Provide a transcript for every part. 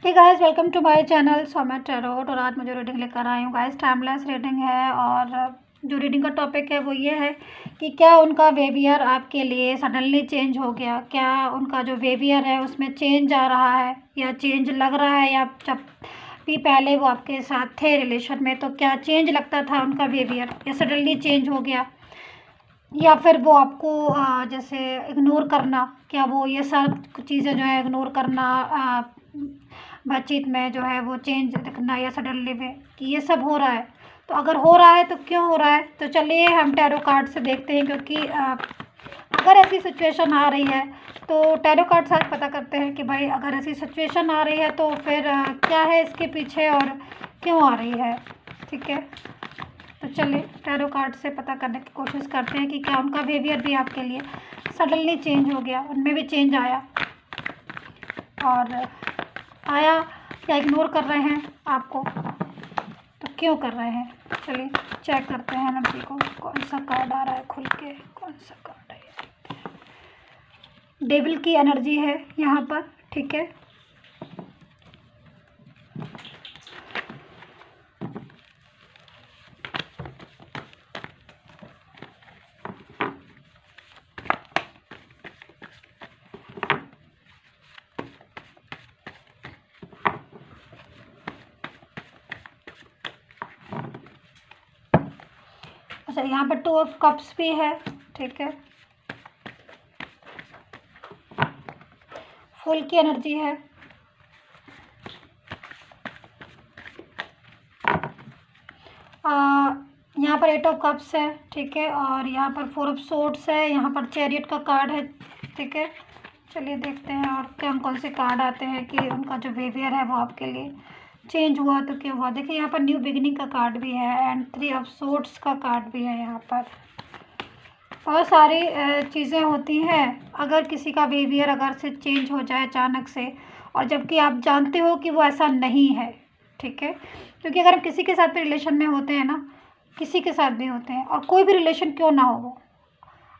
Hey guys, welcome to my channel Saumya tarot. और आज मुझे रीडिंग लेकर आई हूँ गाइस। टाइमलेस रीडिंग है और जो रीडिंग का टॉपिक है वो ये है कि क्या उनका बिहेवियर आपके लिए सडनली चेंज हो गया, क्या उनका जो बिहेवियर है उसमें चेंज आ रहा है या चेंज लग रहा है, या जब भी पहले वो आपके साथ थे रिलेशन में तो क्या चेंज लगता था उनका बिहेवियर या सडनली चेंज हो गया, या फिर वो आपको जैसे इग्नोर करना, क्या वो ये सब चीज़ें जो है इग्नोर करना, बातचीत में जो है वो चेंज दिखना या सडनली में कि ये सब हो रहा है। तो अगर हो रहा है तो क्यों हो रहा है, तो चलिए हम टैरो कार्ड से देखते हैं। क्योंकि अगर ऐसी सिचुएशन आ रही है तो टैरो कार्ड से आज पता करते हैं कि भाई अगर ऐसी सिचुएशन आ रही है तो फिर क्या है इसके पीछे और क्यों आ रही है। ठीक है, तो चलिए टैरो कार्ड से पता करने की कोशिश करते हैं कि क्या उनका बिहेवियर भी आपके लिए सडनली चेंज हो गया, उनमें भी चेंज आया और आया या इग्नोर कर रहे हैं आपको, तो क्यों कर रहे हैं। चलिए चेक करते हैं एनर्जी को, कौन सा कार्ड आ रहा है खुल के, कौन सा कार्ड है ये देखते हैं। डेविल की एनर्जी है यहाँ पर। ठीक है, अच्छा यहाँ पर 2 ऑफ कप्स भी है। ठीक है, फुल की एनर्जी है। यहाँ पर 8 ऑफ कप्स है। ठीक है, और यहाँ पर 4 ऑफ सोर्ड्स है, यहाँ पर चैरियट का कार्ड है। ठीक है, चलिए देखते हैं और कौन से कार्ड आते हैं कि उनका जो बिहेवियर है वो आपके लिए चेंज हुआ तो क्या हुआ। देखिए यहाँ पर न्यू बिगिनिंग का कार्ड भी है एंड 3 ऑफ सोर्ड्स का कार्ड भी है। यहाँ पर बहुत सारी चीज़ें होती हैं अगर किसी का बिहेवियर अगर से चेंज हो जाए अचानक से, और जबकि आप जानते हो कि वो ऐसा नहीं है। ठीक है, क्योंकि अगर हम किसी के साथ भी रिलेशन में होते हैं ना, किसी के साथ भी होते हैं और कोई भी रिलेशन क्यों ना हो, वो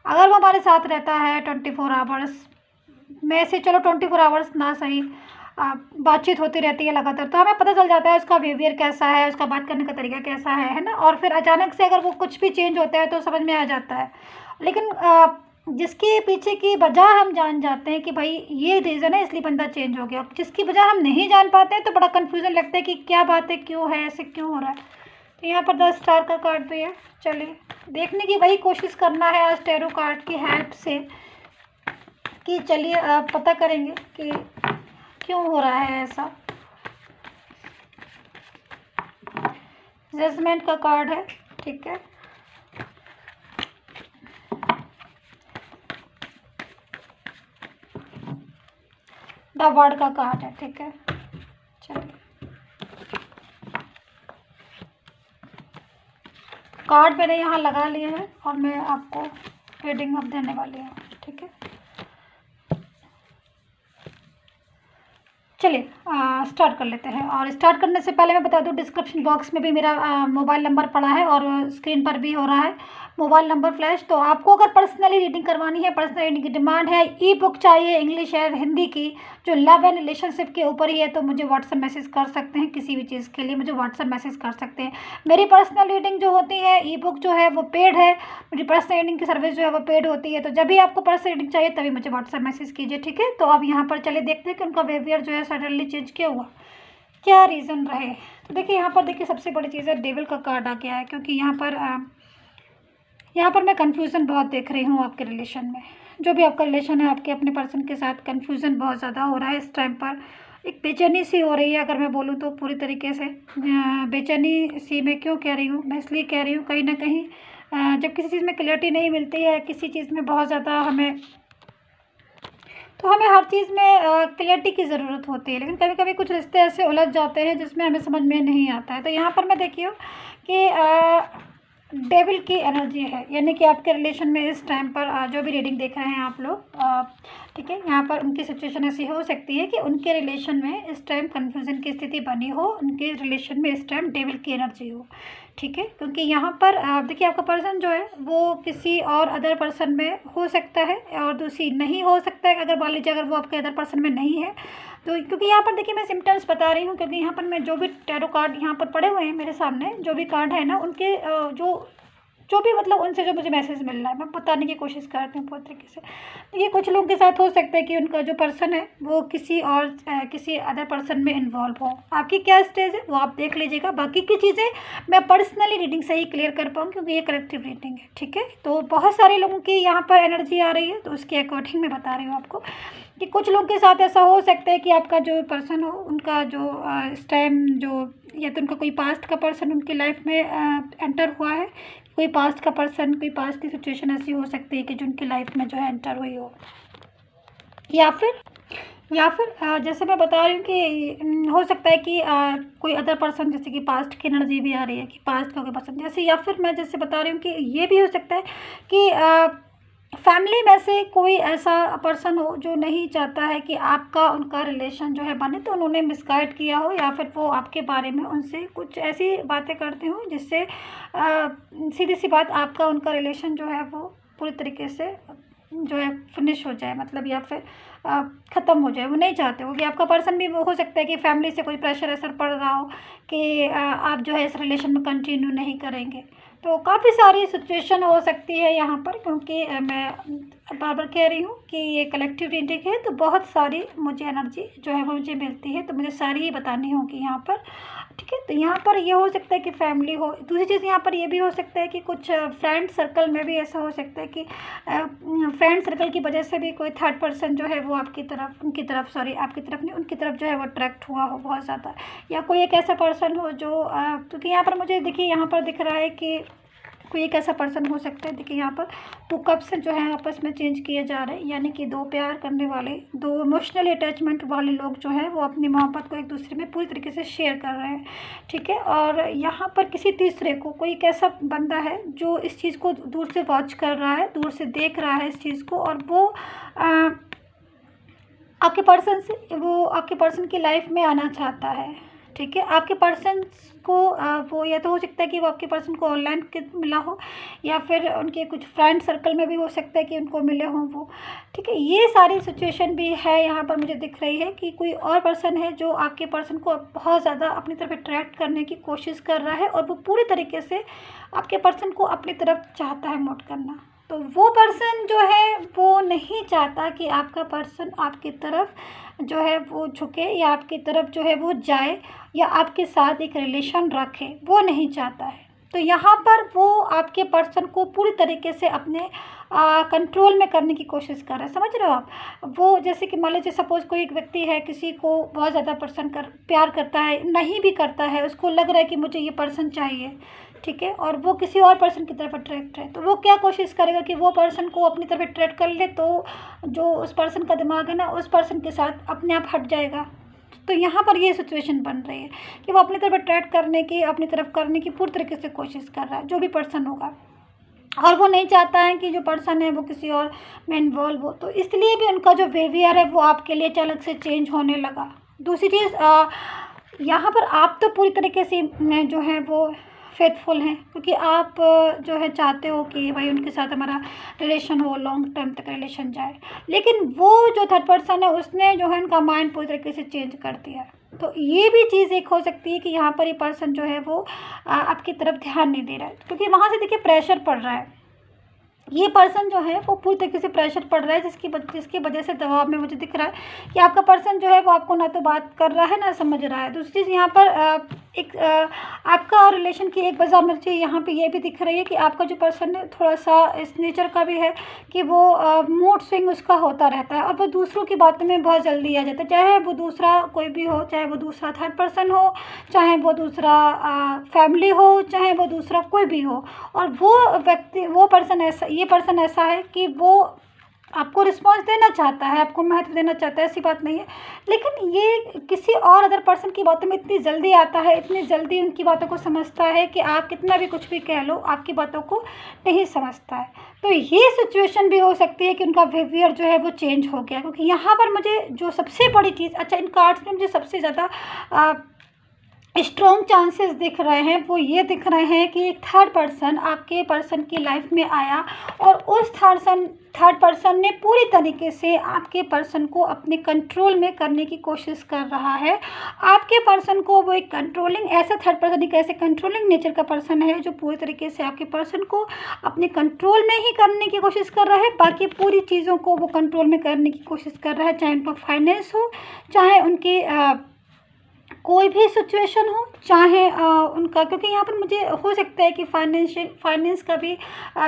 अगर वो हमारे साथ रहता है 24 आवर्स में से, चलो 24 आवर्स ना सही, बातचीत होती रहती है लगातार, तो हमें पता चल जाता है उसका बिहेवियर कैसा है, उसका बात करने का तरीका कैसा है ना। और फिर अचानक से अगर वो कुछ भी चेंज होता है तो समझ में आ जाता है। लेकिन जिसके पीछे की वजह हम जान जाते हैं कि भाई ये रीज़न है इसलिए बंदा चेंज हो गया, जिसकी वजह हम नहीं जान पाते हैं तो बड़ा कन्फ्यूज़न लगता है कि क्या बात है, क्यों है, ऐसे क्यों हो रहा है। तो यहाँ पर 10 स्टार का कार्ड भी है। चलिए देखने की वही कोशिश करना है आज टैरो कार्ड की हेल्प से कि चलिए पता करेंगे कि क्यों हो रहा है ऐसा। जजमेंट का कार्ड है। ठीक है, द वर्ड का कार्ड है। ठीक है, चलिए कार्ड मैंने यहाँ लगा लिए हैं और मैं आपको रीडिंग अब देने वाली हूँ। ठीक है, चलिए स्टार्ट कर लेते हैं। और स्टार्ट करने से पहले मैं बता दूं, डिस्क्रिप्शन बॉक्स में भी मेरा मोबाइल नंबर पड़ा है और स्क्रीन पर भी हो रहा है मोबाइल नंबर फ्लैश। तो आपको अगर पर्सनली रीडिंग करवानी है, पर्सनल रीडिंग की डिमांड है, ई बुक चाहिए इंग्लिश या हिंदी की जो लव एंड रिलेशनशिप के ऊपर ही है, तो मुझे व्हाट्सअप मैसेज कर सकते हैं। किसी भी चीज़ के लिए मुझे व्हाट्सअप मैसेज कर सकते हैं। मेरी पर्सनल रीडिंग जो होती है, ई बुक जो है वो पेड है, मेरी पर्सनल रीडिंग की सर्विस जो है वो पेड होती है। तो जब भी आपको पर्सनल रीडिंग चाहिए तभी मुझे व्हाट्सअप मैसेज कीजिए। ठीक है, तो अब यहाँ पर चले देखते हैं कि उनका बिहेवियर जो है सडनली चेंज क्यों हुआ, क्या रीज़न रहे। तो देखिए यहाँ पर देखिए सबसे बड़ी चीज़ है डेविल का कार्ड आ गया है। क्योंकि यहाँ पर मैं कन्फ्यूज़न बहुत देख रही हूँ आपके रिलेशन में। जो भी आपका रिलेशन है आपके अपने पर्सन के साथ, कन्फ्यूज़न बहुत ज़्यादा हो रहा है इस टाइम पर। एक बेचैनी सी हो रही है, अगर मैं बोलूँ तो पूरी तरीके से बेचैनी सी। मैं क्यों कह रही हूँ, मैं इसलिए कह रही हूँ कहीं ना कहीं जब किसी चीज़ में क्लियरिटी नहीं मिलती है, किसी चीज़ में बहुत ज़्यादा हमें हर चीज़ में क्लियरिटी की ज़रूरत होती है, लेकिन कभी कभी कुछ रिश्ते ऐसे उलझ जाते हैं जिसमें हमें समझ में नहीं आता है। तो यहाँ पर मैं देखिए कि डेविल की एनर्जी है, यानी कि आपके रिलेशन में इस टाइम पर जो भी रीडिंग देख रहे हैं आप लोग, ठीक है, यहाँ पर उनकी सिचुएशन ऐसी हो सकती है कि उनके रिलेशन में इस टाइम कन्फ्यूज़न की स्थिति बनी हो, उनके रिलेशन में इस टाइम डेविल की एनर्जी हो। ठीक है, क्योंकि यहाँ पर देखिए आपका पर्सन जो है वो किसी और अदर पर्सन में हो सकता है और दूसरी नहीं हो सकता है। अगर मान लीजिए अगर वो आपके अदर पर्सन में नहीं है तो, क्योंकि यहाँ पर देखिए मैं सिम्टम्स बता रही हूँ, क्योंकि यहाँ पर मैं जो भी टैरो कार्ड यहाँ पर पड़े हुए हैं मेरे सामने, जो भी कार्ड है ना उनके जो भी मतलब उनसे जो मुझे मैसेज मिल रहा है मैं बताने की कोशिश करती हूँ पूरी तरीके से। तो ये कुछ लोगों के साथ हो सकता है कि उनका जो पर्सन है वो किसी और किसी अदर पर्सन में इन्वॉल्व हो। आपकी क्या स्टेज है वो आप देख लीजिएगा, बाकी की चीज़ें मैं पर्सनली रीडिंग से ही क्लियर कर पाऊँ, क्योंकि ये कलेक्टिव रीडिंग है। ठीक है, तो बहुत सारे लोगों की यहाँ पर एनर्जी आ रही है, तो उसके अकॉर्डिंग मैं बता रही हूँ आपको कि कुछ लोगों के साथ ऐसा हो सकता है कि आपका जो पर्सन हो उनका जो इस टाइम जो या तो उनका कोई पास्ट का पर्सन उनकी लाइफ में एंटर हुआ है, कोई पास्ट का पर्सन, कोई पास्ट की सिचुएशन ऐसी हो सकती है कि जो उनकी लाइफ में जो है एंटर हुई हो, या फिर जैसे मैं बता रही हूँ कि हो सकता है कि कोई अदर पर्सन, जैसे कि पास्ट की एनर्जी भी आ रही है कि पास्ट का कोई पर्सन जैसे, या फिर मैं जैसे बता रही हूँ कि ये भी हो सकता है कि फैमिली में से कोई ऐसा पर्सन हो जो नहीं चाहता है कि आपका उनका रिलेशन जो है बने, तो उन्होंने मिसगाइड किया हो या फिर वो आपके बारे में उनसे कुछ ऐसी बातें करते हो जिससे सीधी सी बात आपका उनका रिलेशन जो है वो पूरी तरीके से जो है फिनिश हो जाए, मतलब या फिर ख़त्म हो जाए। वो नहीं चाहते हो कि आपका पर्सन भी, वो हो सकता है कि फैमिली से कोई प्रेशर असर पड़ रहा हो कि आप जो है इस रिलेशन में कंटिन्यू नहीं करेंगे। तो काफ़ी सारी सिचुएशन हो सकती है यहाँ पर, क्योंकि मैं बार बार कह रही हूँ कि ये कलेक्टिव रीडिंग है, तो बहुत सारी मुझे एनर्जी जो है वो मुझे मिलती है, तो मुझे सारी ही बतानी होगी यहाँ पर। ठीक है, तो यहाँ पर ये हो सकता है कि फैमिली हो। दूसरी चीज़ यहाँ पर ये भी हो सकता है कि कुछ फ्रेंड सर्कल में भी ऐसा हो सकता है कि फ्रेंड सर्कल की वजह से भी कोई थर्ड पर्सन जो है वो आपकी तरफ, आपकी तरफ नहीं, उनकी तरफ जो है वो अट्रैक्ट हुआ हो बहुत ज़्यादा, या कोई एक ऐसा पर्सन हो जो क्योंकि यहाँ पर मुझे देखिए यहाँ पर दिख रहा है कि कोई एक ऐसा पर्सन हो सकता है। देखिए यहाँ पर 2 कप्स जो हैं आपस में चेंज किए जा रहे हैं, यानी कि 2 प्यार करने वाले, 2 इमोशनल अटैचमेंट वाले लोग जो हैं वो अपनी मोहब्बत को एक दूसरे में पूरी तरीके से शेयर कर रहे हैं। ठीक है, और यहाँ पर किसी तीसरे को, कोई एक ऐसा बंदा है जो इस चीज़ को दूर से वॉच कर रहा है, दूर से देख रहा है इस चीज़ को, और वो आपके पर्सन की लाइफ में आना चाहता है। ठीक है, आपके पर्सन को वो या तो हो सकता है कि वो आपके पर्सन को ऑनलाइन मिला हो, या फिर उनके कुछ फ्रेंड सर्कल में भी हो सकता है कि उनको मिले हों वो। ठीक है, ये सारी सिचुएशन भी है यहाँ पर मुझे दिख रही है कि कोई और पर्सन है जो आपके पर्सन को बहुत ज़्यादा अपनी तरफ अट्रैक्ट करने की कोशिश कर रहा है, और वो पूरी तरीके से आपके पर्सन को अपनी तरफ चाहता है मोड करना। तो वो पर्सन जो है वो नहीं चाहता कि आपका पर्सन आपकी तरफ जो है वो झुके, या आपकी तरफ जो है वो जाए, या आपके साथ एक रिलेशन रखे, वो नहीं चाहता है। तो यहाँ पर वो आपके पर्सन को पूरी तरीके से अपने कंट्रोल में करने की कोशिश कर रहा है, समझ रहे हो आप। वो जैसे कि मान लीजिए सपोज़ कोई एक व्यक्ति है, किसी को बहुत ज़्यादा प्यार करता है, नहीं भी करता है, उसको लग रहा है कि मुझे ये पर्सन चाहिए, ठीक है, और वो किसी और पर्सन की तरफ अट्रैक्ट है, तो वो क्या कोशिश करेगा कि वो पर्सन को अपनी तरफ अट्रैक्ट कर ले, तो जो उस पर्सन का दिमाग है ना उस पर्सन के साथ अपने आप हट जाएगा। तो यहाँ पर ये सिचुएशन बन रही है कि वो अपनी तरफ अट्रैक्ट करने की, अपनी तरफ करने की पूरी तरीके से कोशिश कर रहा है, जो भी पर्सन होगा, और वो नहीं चाहता है कि जो पर्सन है वो किसी और में इन्वॉल्व हो। तो इसलिए भी उनका जो बिहेवियर है वो आपके लिए अचानक से चेंज होने लगा। दूसरी चीज़ यहाँ पर आप तो पूरी तरीके से जो है वो फेथफुल हैं, क्योंकि आप जो है चाहते हो कि भाई उनके साथ हमारा रिलेशन हो, लॉन्ग टर्म तक रिलेशन जाए, लेकिन वो जो थर्ड पर्सन है उसने जो है उनका माइंड पूरी तरीके से चेंज कर दिया। तो ये भी चीज़ एक हो सकती है कि यहाँ पर ये पर्सन जो है वो आपकी तरफ ध्यान नहीं दे रहा है, क्योंकि वहाँ से देखिए प्रेशर पड़ रहा है। ये पर्सन जो है वो पूरी तरीके से प्रेशर पड़ रहा है, जिसकी वजह से दबाव में मुझे दिख रहा है कि आपका पर्सन जो है वो आपको ना तो बात कर रहा है ना समझ रहा है। दूसरी चीज़ यहाँ पर एक आपका और रिलेशन की एक वजह मुझे यहाँ पे ये भी दिख रही है कि आपका जो पर्सन है थोड़ा सा इस नेचर का भी है कि वो मूड स्विंग उसका होता रहता है, और वो दूसरों की बातों में बहुत जल्दी आ जाता है, चाहे वो दूसरा कोई भी हो, चाहे वो दूसरा थर्ड पर्सन हो, चाहे वो दूसरा फैमिली हो, चाहे वो दूसरा कोई भी हो। और वो पर्सन ऐसा है कि वो आपको रिस्पॉन्स देना चाहता है, आपको महत्व देना चाहता है, ऐसी बात नहीं है, लेकिन ये किसी और अदर पर्सन की बातों में इतनी जल्दी आता है, इतनी जल्दी उनकी बातों को समझता है कि आप कितना भी कुछ भी कह लो आपकी बातों को नहीं समझता है। तो ये सिचुएशन भी हो सकती है कि उनका बिहेवियर जो है वो चेंज हो गया, क्योंकि यहाँ पर मुझे जो सबसे बड़ी चीज़, अच्छा इन कार्ड्स में मुझे सबसे ज़्यादा स्ट्रॉन्ग चांसेस दिख रहे हैं वो ये दिख रहे हैं कि एक थर्ड पर्सन आपके पर्सन की लाइफ में आया और उस थर्ड पर्सन ने पूरी तरीके से आपके पर्सन को अपने कंट्रोल में करने की कोशिश कर रहा है। आपके पर्सन को वो एक कंट्रोलिंग, ऐसा थर्ड पर्सन एक ऐसे कंट्रोलिंग नेचर का पर्सन है जो पूरी तरीके से आपके पर्सन को अपने कंट्रोल में ही करने की कोशिश कर रहा है। बाकी पूरी चीज़ों को वो कंट्रोल में करने की कोशिश कर रहा है, चाहे उनका फाइनेंस हो, चाहे उनकी कोई भी सिचुएशन हो, चाहे उनका, क्योंकि यहाँ पर मुझे हो सकता है कि फाइनेंस का भी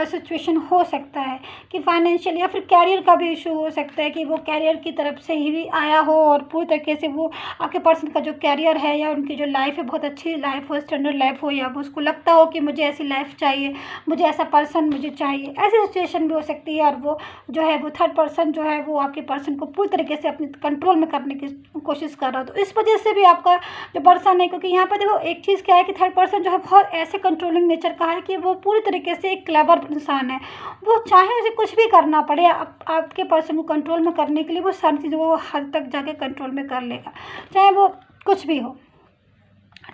सिचुएशन हो सकता है कि फाइनेंशियल, या फिर कैरियर का भी इशू हो सकता है कि वो कैरियर की तरफ से ही भी आया हो और पूरी तरीके से वो आपके पर्सन का जो कैरियर है या उनकी जो लाइफ है बहुत अच्छी लाइफ हो, स्टैंडर्ड लाइफ हो, या वो उसको लगता हो कि मुझे ऐसी लाइफ चाहिए, मुझे ऐसा पर्सन मुझे चाहिए, ऐसी सिचुएशन भी हो सकती है। और वो जो है वो थर्ड पर्सन जो है वो आपके पर्सन को पूरी तरीके से अपने कंट्रोल में करने की कोशिश कर रहा हो। तो इस वजह से भी आपका जो पर्सन है, क्योंकि यहाँ पर देखो एक चीज़ क्या है कि थर्ड पर्सन जो है बहुत ऐसे कंट्रोलिंग नेचर का है कि वो पूरी तरीके से एक क्लेवर इंसान है। वो चाहे उसे कुछ भी करना पड़े आपके पर्सन को कंट्रोल में करने के लिए, वो सारी चीज़ों को हद तक जाके कंट्रोल में कर लेगा, चाहे वो कुछ भी हो।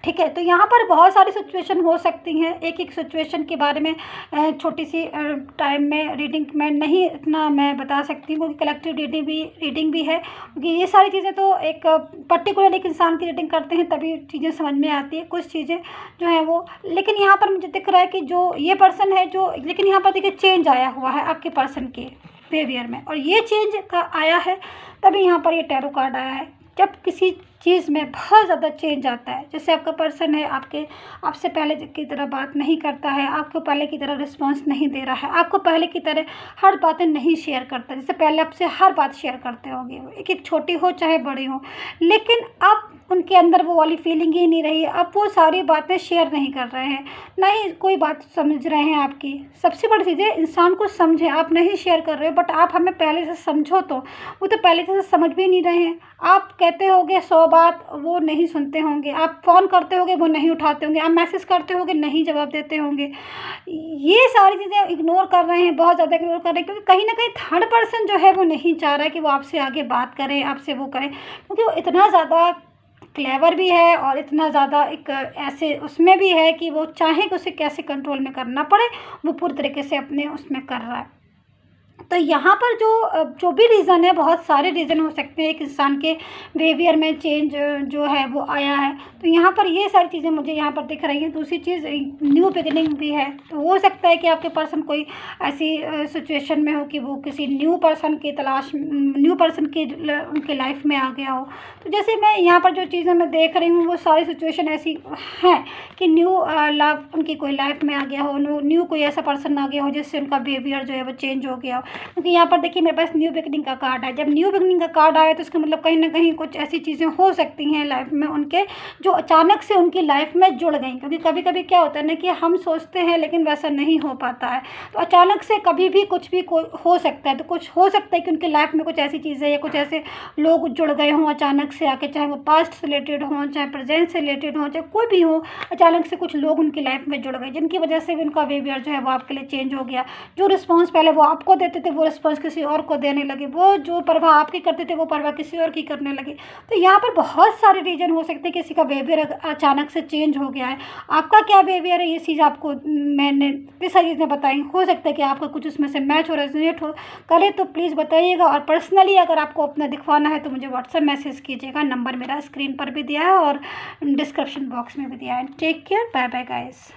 ठीक है, तो यहाँ पर बहुत सारी सिचुएशन हो सकती हैं। एक एक सिचुएशन के बारे में छोटी सी टाइम में रीडिंग में नहीं इतना मैं बता सकती हूँ, क्योंकि कलेक्टिव रीडिंग भी है, क्योंकि ये सारी चीज़ें तो एक पर्टिकुलर एक इंसान की रीडिंग करते हैं तभी चीज़ें समझ में आती है, कुछ चीज़ें जो है वो। लेकिन यहाँ पर मुझे दिख रहा है कि जो ये पर्सन है जो, लेकिन यहाँ पर देखिए चेंज आया हुआ है आपके पर्सन के बिहेवियर में, और ये चेंज का आया है तभी यहाँ पर ये टैरो कार्ड आया है। जब किसी चीज़ में बहुत ज़्यादा चेंज आता है, जैसे आपका पर्सन है आपसे पहले की तरह बात नहीं करता है, आपको पहले की तरह रिस्पांस नहीं दे रहा है, आपको पहले की तरह हर बातें नहीं शेयर करता, जैसे पहले आपसे हर बात शेयर करते होंगे, एक एक छोटी हो चाहे बड़ी हो, लेकिन अब उनके अंदर वो वाली फीलिंग ही नहीं रही। अब वो सारी बातें शेयर नहीं कर रहे हैं, ना ही कोई बात समझ रहे हैं आपकी। सबसे बड़ी चीज़ है इंसान को समझें, आप नहीं शेयर कर रहे हो बट आप हमें पहले से समझो, तो वो तो पहले से समझ भी नहीं रहे हैं। आप कहते होगे 100 बात, वो नहीं सुनते होंगे, आप फ़ोन करते होगे वो नहीं उठाते होंगे, आप मैसेज करते होगे नहीं जवाब देते होंगे। ये सारी चीज़ें इग्नोर कर रहे हैं, बहुत ज़्यादा इग्नोर कर रहे हैं, क्योंकि कहीं ना कहीं थर्ड पर्सन जो है वो नहीं चाह रहा है कि वो आपसे आगे बात करें, आपसे वो करें, क्योंकि वो इतना ज़्यादा क्लेवर भी है और इतना ज़्यादा एक ऐसे उसमें भी है कि वो चाहे कि उसे कैसे कंट्रोल में करना पड़े, वो पूरी तरीके से अपने उसमें कर रहा है। तो यहाँ पर जो भी रीज़न है, बहुत सारे रीज़न हो सकते हैं एक इंसान के बिहेवियर में चेंज जो है वो आया है। तो यहाँ पर ये सारी चीज़ें मुझे यहाँ पर दिख रही हैं। दूसरी चीज़ न्यू बिगिनिंग भी है, तो हो सकता है कि आपके पर्सन कोई ऐसी सिचुएशन में हो कि वो किसी न्यू पर्सन की तलाश, न्यू पर्सन की उनके लाइफ में आ गया हो। तो जैसे मैं यहाँ पर जो चीज़ें मैं देख रही हूँ वो सारी सिचुएशन ऐसी हैं कि न्यू लव उनकी कोई लाइफ में आ गया हो, न्यू कोई ऐसा पर्सन आ गया हो जिससे उनका बिहेवियर जो है वो चेंज हो गया हो। क्योंकि यहाँ पर देखिए मेरे पास न्यू बिगनिंग का कार्ड है। जब न्यू बिगनिंग का कार्ड आया तो इसका मतलब कहीं ना कहीं कुछ ऐसी चीज़ें हो सकती हैं लाइफ में उनके, जो अचानक से उनकी लाइफ में जुड़ गई। क्योंकि कभी कभी क्या होता है ना कि हम सोचते हैं लेकिन वैसा नहीं हो पाता है, तो अचानक से कभी भी कुछ भी हो सकता है। तो कुछ हो सकता है कि उनकी लाइफ में कुछ ऐसी चीज़ें या कुछ ऐसे लोग जुड़ गए हों अचानक से आके, चाहे वो पास्ट से रिलेटेड हों, चाहे प्रेजेंट से रिलेटेड हों, चाहे कोई भी हो, अचानक से कुछ लोग उनकी लाइफ में जुड़ गए जिनकी वजह से भी उनका बिहेवियर जो है वो आपके लिए चेंज हो गया। जो रिस्पॉन्स पहले वो आपको देते थे वो रिस्पॉन्स किसी और को देने लगे, वो जो परवाह आपकी करते थे वो परवाह किसी और की करने लगे। तो यहाँ पर बहुत सारे रीजन हो सकते हैं, किसी का बिहेवियर अचानक से चेंज हो गया है। आपका क्या बिहेवियर है ये चीज़ आपको मैंने ये सारी चीज़ें बताई, हो सकता है कि आपका कुछ उसमें से मैच हो, रेजोनेट हो करे, तो प्लीज़ बताइएगा। और पर्सनली अगर आपको अपना दिखवाना है तो मुझे व्हाट्सएप मैसेज कीजिएगा, नंबर मेरा स्क्रीन पर भी दिया है और डिस्क्रिप्शन बॉक्स में भी दिया है। Take care, bye bye guys.